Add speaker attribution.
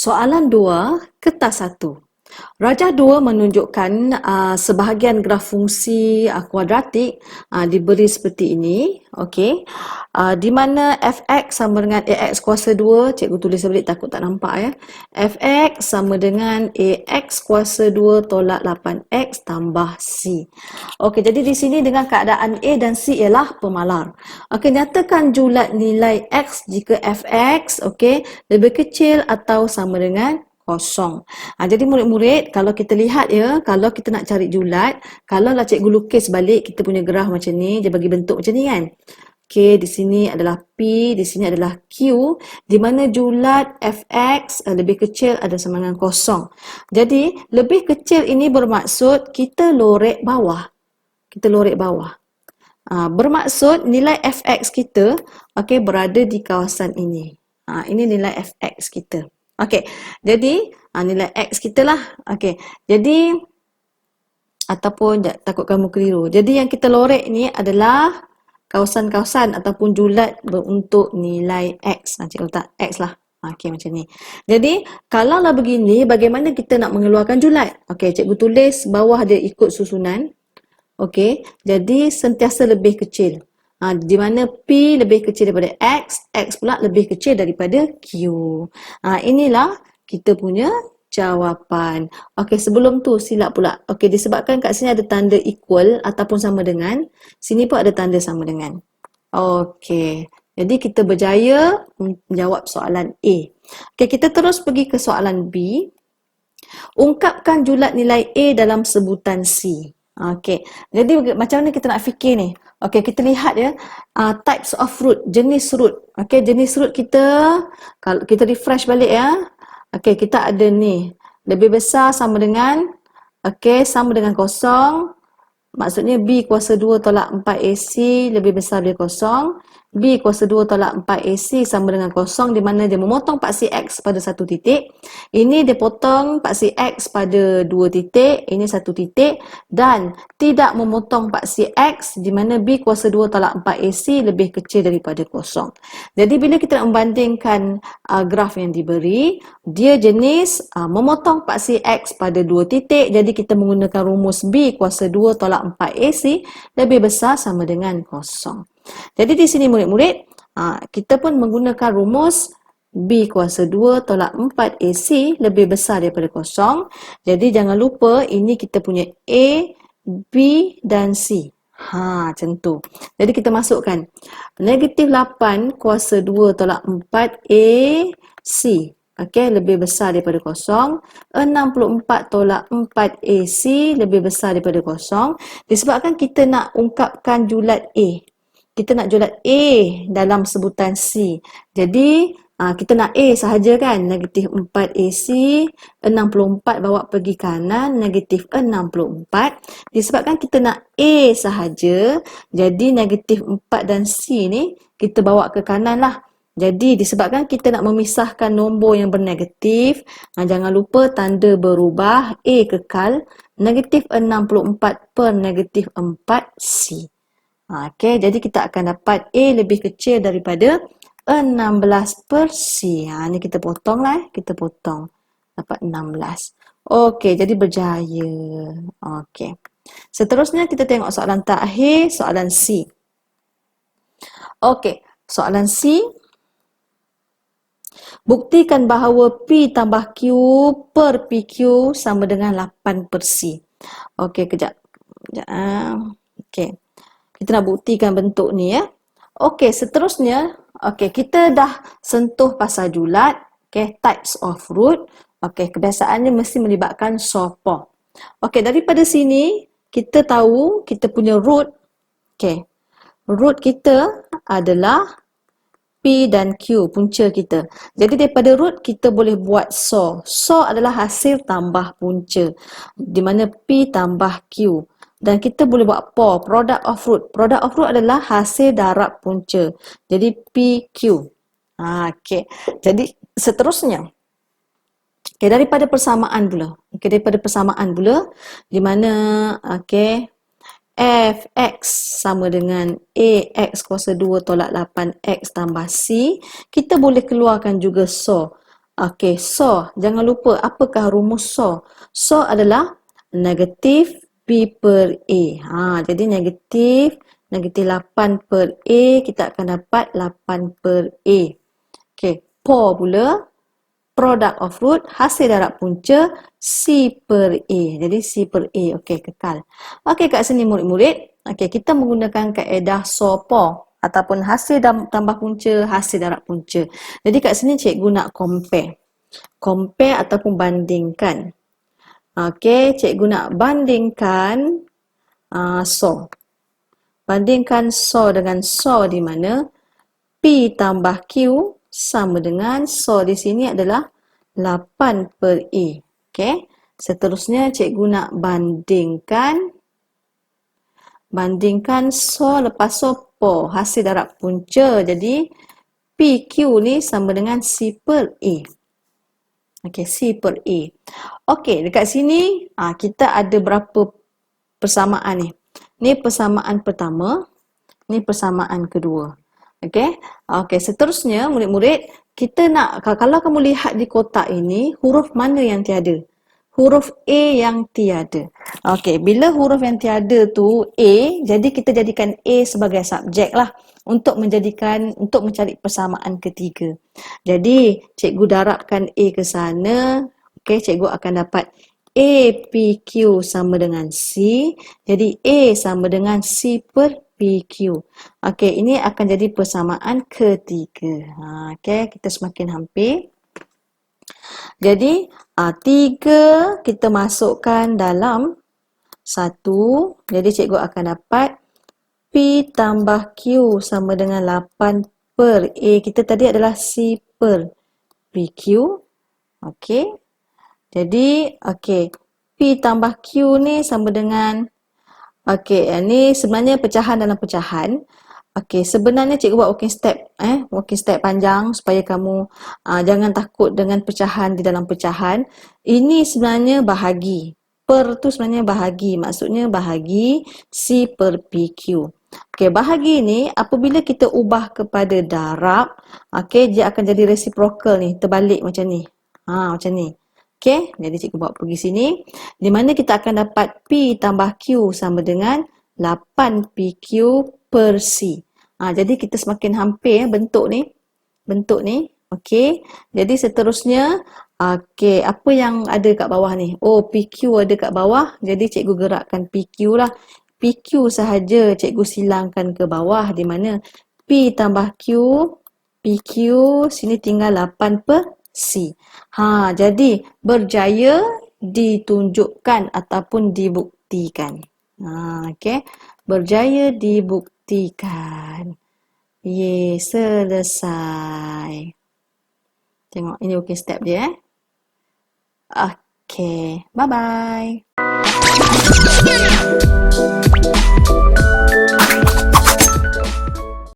Speaker 1: Soalan 2, kertas 1. Rajah 2 menunjukkan sebahagian graf fungsi kuadratik diberi seperti ini. Okey. Di mana fx sama dengan ax kuasa 2, cikgu tulis balik takut tak nampak ya. Fx sama dengan ax kuasa 2 tolak 8x tambah c. Okey, jadi di sini dengan keadaan a dan c ialah pemalar. Okey, nyatakan julat nilai x jika fx lebih kecil atau sama dengan kosong. Jadi murid-murid, kalau kita lihat ya, kalau kita nak cari julat, kalau lah cikgu lukis balik kita punya graf macam ni, dia bagi bentuk macam ni kan. Okey, di sini adalah P, di sini adalah Q, di mana julat fx lebih kecil ada sama dengan kosong. Jadi, lebih kecil ini bermaksud kita lorek bawah. Kita lorek bawah. Bermaksud nilai fx kita berada di kawasan ini. Ini nilai fx kita. Okey, jadi nilai x kita lah. Okey, jadi ataupun takut kamu keliru. Jadi yang kita lorek ni adalah kawasan-kawasan ataupun julat beruntuk nilai x. Cikgu letak x lah. Okey, macam ni. Jadi, kalau lah begini, bagaimana kita nak mengeluarkan julat? Okey, cikgu tulis bawah dia ikut susunan. Okey, jadi sentiasa lebih kecil. Di mana P lebih kecil daripada X, X pula lebih kecil daripada Q. Inilah kita punya jawapan. Okey, sebelum tu silap pula. Okey, disebabkan kat sini ada tanda equal ataupun sama dengan, sini pun ada tanda sama dengan. Okey, jadi kita berjaya menjawab soalan A. Okey, kita terus pergi ke soalan B. Ungkapkan julat nilai A dalam sebutan C. Okey, jadi macam mana kita nak fikir ni? Okey, kita lihat ya, types of root, jenis root. Okey, jenis root kita, kalau kita refresh balik ya. Okey, kita ada ni, lebih besar sama dengan, sama dengan kosong. Maksudnya B kuasa 2 tolak 4AC lebih besar dari kosong. B kuasa 2 tolak 4AC sama dengan kosong, di mana dia memotong paksi X pada satu titik. Ini dia potong paksi X pada 2 titik, ini 1 titik. Dan tidak memotong paksi X, di mana B kuasa 2 tolak 4AC lebih kecil daripada kosong. Jadi bila kita nak membandingkan graf yang diberi, dia jenis memotong paksi X pada 2 titik. Jadi kita menggunakan rumus B kuasa 2 tolak 4AC lebih besar sama dengan kosong. Jadi di sini murid-murid, kita pun menggunakan rumus B kuasa 2 tolak 4AC lebih besar daripada kosong. Jadi jangan lupa ini kita punya A, B dan C. Macam tu. Jadi kita masukkan negatif 8 kuasa 2 tolak 4AC. Lebih besar daripada kosong. 64 tolak 4AC lebih besar daripada kosong. Disebabkan kita nak ungkapkan julat A. Kita nak julat A dalam sebutan C. Jadi, kita nak A sahaja kan. Negatif 4AC, 64 bawa pergi kanan, negatif 64. Disebabkan kita nak A sahaja, jadi negatif 4 dan C ni kita bawa ke kanan lah. Jadi, disebabkan kita nak memisahkan nombor yang bernegatif, jangan lupa tanda berubah, A kekal, negatif 64 per negatif 4C. Okey, jadi kita akan dapat A lebih kecil daripada 16 per C. Ni kita potong lah. Kita potong. Dapat 16. Okey, jadi berjaya. Okey. Seterusnya kita tengok soalan terakhir, soalan C. Okey, soalan C. Buktikan bahawa P tambah Q per PQ sama dengan 8 per C. Okey, kejap. Okey. Kita nak buktikan bentuk ni ya. Okey, seterusnya, kita dah sentuh pasal julat, types of root. Kebiasaannya mesti melibatkan sopoh. Daripada sini kita tahu kita punya root. Root kita adalah P dan Q, punca kita. Jadi daripada root kita boleh buat SAW. SAW adalah hasil tambah punca, di mana P tambah Q. Dan kita boleh buat POR, product of root. Product of root adalah hasil darab punca. Jadi PQ. Jadi seterusnya. Daripada persamaan pula. Daripada persamaan pula, di mana Fx sama dengan Ax kuasa 2 tolak 8x tambah C. Kita boleh keluarkan juga SAW. Okey, so jangan lupa apakah rumus so? So adalah negatif P per A. Jadi negatif 8 per A, kita akan dapat 8 per A. Okey, por pula, product of root, hasil darab punca C per A. Jadi C per A, okey, kekal. Okey, kat sini murid-murid, okey, kita menggunakan kaedah so por ataupun hasil tambah punca, hasil darab punca. Jadi kat sini cikgu nak compare. Compare ataupun bandingkan. Okey, cikgu nak bandingkan so. Bandingkan so dengan so di mana P tambah Q sama dengan so di sini adalah 8 per A. Okey, seterusnya cikgu nak bandingkan so lepas so por, hasil darab punca. Jadi PQ ni sama dengan C per A. Okey, C per A. Okey, dekat sini kita ada berapa persamaan ni? Ni persamaan pertama, ni persamaan kedua. Okey. Okey, seterusnya murid-murid, kita nak, kalau kamu lihat di kotak ini, huruf mana yang tiada? Huruf A yang tiada. Okey, bila huruf yang tiada tu A, jadi kita jadikan A sebagai subjek lah untuk mencari persamaan ketiga. Jadi, cikgu darabkan A ke sana. Okey, cikgu akan dapat APQ sama dengan C. Jadi A sama dengan C per PQ. Okey, ini akan jadi persamaan ketiga. Okey, kita semakin hampir. Jadi 3 kita masukkan dalam 1. Jadi cikgu akan dapat P tambah Q sama dengan 8 per A. Kita tadi adalah C per PQ. Okey. Jadi, okey, P tambah Q ni sama dengan, okey, ni sebenarnya pecahan dalam pecahan. Okey, sebenarnya cikgu buat working step panjang supaya kamu jangan takut dengan pecahan di dalam pecahan. Ini sebenarnya bahagi. Per tu sebenarnya bahagi, maksudnya bahagi C per PQ. Okey, bahagi ni apabila kita ubah kepada darab, okey, dia akan jadi reciprocal ni, terbalik macam ni. Macam ni. Okey, jadi cikgu bawa pergi sini. Di mana kita akan dapat P tambah Q sama dengan 8PQ per C. Jadi kita semakin hampir bentuk ni. Okey, jadi seterusnya, okey, apa yang ada kat bawah ni? Oh, PQ ada kat bawah. Jadi cikgu gerakkan PQ lah. PQ sahaja cikgu silangkan ke bawah. Di mana P tambah Q, PQ, sini tinggal 8 per C. Jadi berjaya ditunjukkan ataupun dibuktikan. Okey, berjaya dibuktikan. Ye, selesai. Tengok ini working step dia. Okey, bye bye.